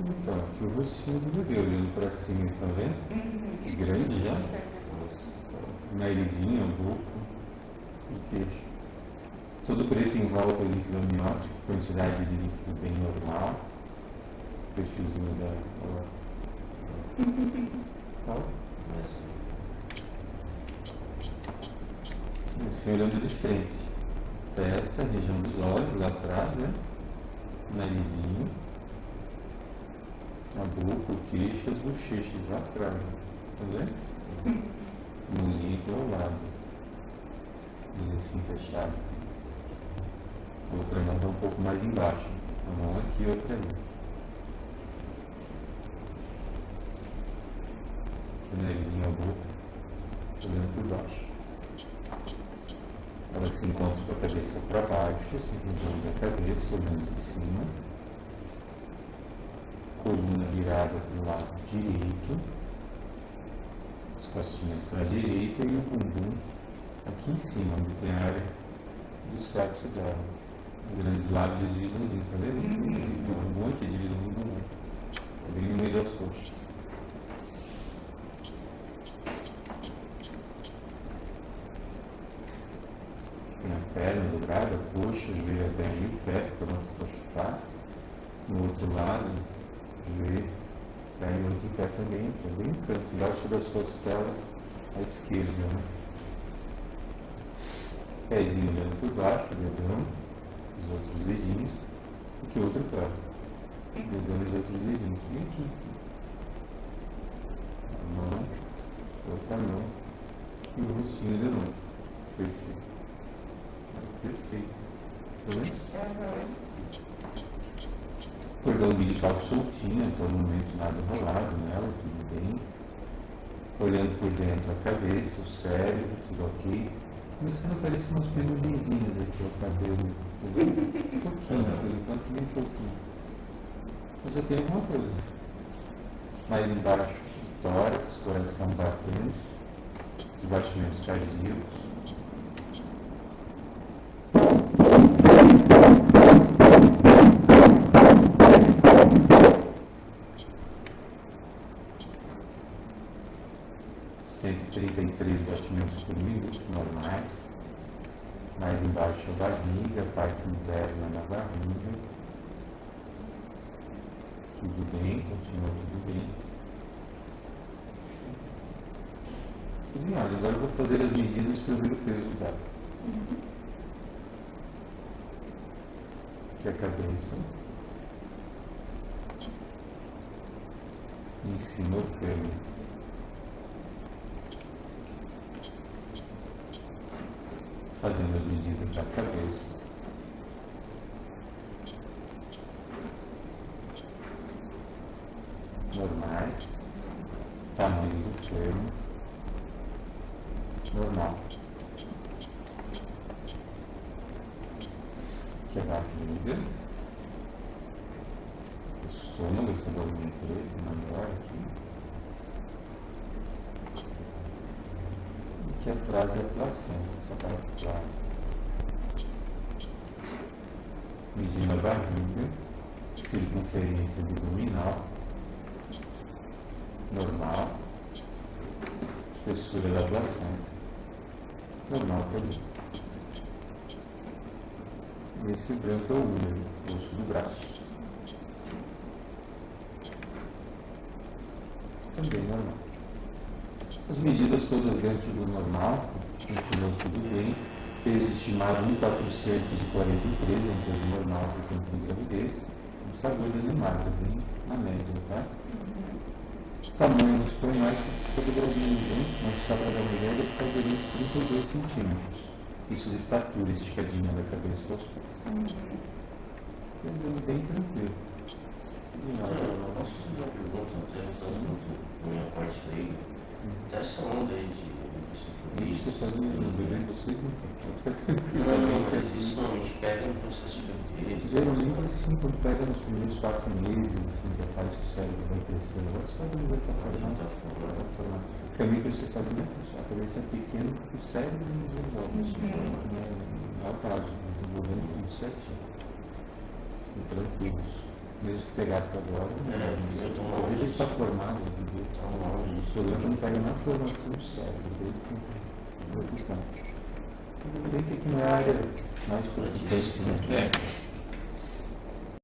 Então, aqui o rostinho do bebê olhando para cima, tá vendo? Que grande já. Narizinho, boca, o queixo. Todo preto em volta líquido amniótico, quantidade de líquido bem normal. Perfilzinho da. Assim, olhando de frente. Testa, região dos olhos, lá atrás, né? Narizinho. A boca, o queixo e as bochechas lá atrás. Tá vendo? Mãozinha pro lado. E assim fechado. Outra mão está um pouco mais embaixo. A mão aqui e outra ali. O narizinho, a boca, olhando por baixo. Ela se encontra com a cabeça para baixo, se região da cabeça, olhando de cima. Coluna virada para o lado direito. As costinhas para a direita e o bumbum aqui em cima, onde tem a área do sexo dela. Os grandes lábios de divisãozinho, tá vendo? O bumbum aqui, divisão do bumbum. Bem no meio das coxas. Tem a perna dobrada, a coxa, o joelho até aí, o pé, pronto para chutar. No outro lado, o joelho, pé e o outro pé também, bem no canto, embaixo das costelas, à esquerda, né? Pezinho olhando por baixo, dedão, os outros dedinhos, e que outro pé. Dedão e os outros dedinhos, bem aqui em cima. A mão, outra mão, e o rostinho de novo. Perfeito. Perfeito. Tá vendo? Cordão umbilical soltinho, em todo momento nada enrolado nela, tudo bem. Olhando por dentro a cabeça, o cérebro, tudo ok. Começando a aparecer umas penugenzinhas aqui, o cabelo. Um pouquinho, por enquanto, bem pouquinho. Mas já tem alguma coisa. Mais embaixo, tórax, coração batendo, os batimentos cardíacos. Batimentos por minuto normais. Mais embaixo a barriga, a parte interna da barriga. Tudo bem, continua tudo bem. Tudo em ordem. Agora eu vou fazer as medidas para eu ver o peso dela. Aqui a cabeça. Em cima o fêmur. Fazendo as medidas da cabeça. Normais. Tamanho do fêmur. Normal. Aqui a barriga. O estômago, esse volume preto, maior aqui. E aqui atrás é a placenta, essa parte clara. Medindo a barriga, circunferência abdominal, normal, espessura da placenta, normal também. Esse branco é o húmero, osso do braço. Também normal. As medidas todas dentro do normal, continuam tudo bem. Peso estimado 1,443, é um peso normal para quem tem gravidez. Não está gordo nem magro, bem na média, tá? O tamanho dos pulmões, todo grandinho junto, não está para dar mulher, deve estar de uns 32 centímetros. Isso de estatura esticadinha da cabeça aos pés. Pensando bem tranquilo. Posso fazer uma pergunta? Não sei se minha parte daí. Essa onda aí de Isso, você faz um bebê em vocês, não fica tranquilo. mas isso normalmente pega no processo de gravidez. Geralmente, assim, quando pega nos primeiros 4 meses, assim, que faz que o cérebro vai crescendo, agora o cérebro vai estar formado. Porque a microcefalia, a cabeça é pequena, porque o cérebro não desenvolve. É o caso, desenvolvendo tudo certinho. E tranquilos. mesmo que pegasse agora, eu tô talvez ele está formado, entendeu? Tá longe O problema não pega na formação do cérebro, desse preocupante. Tudo bem que aqui não é área mais preocupante, né?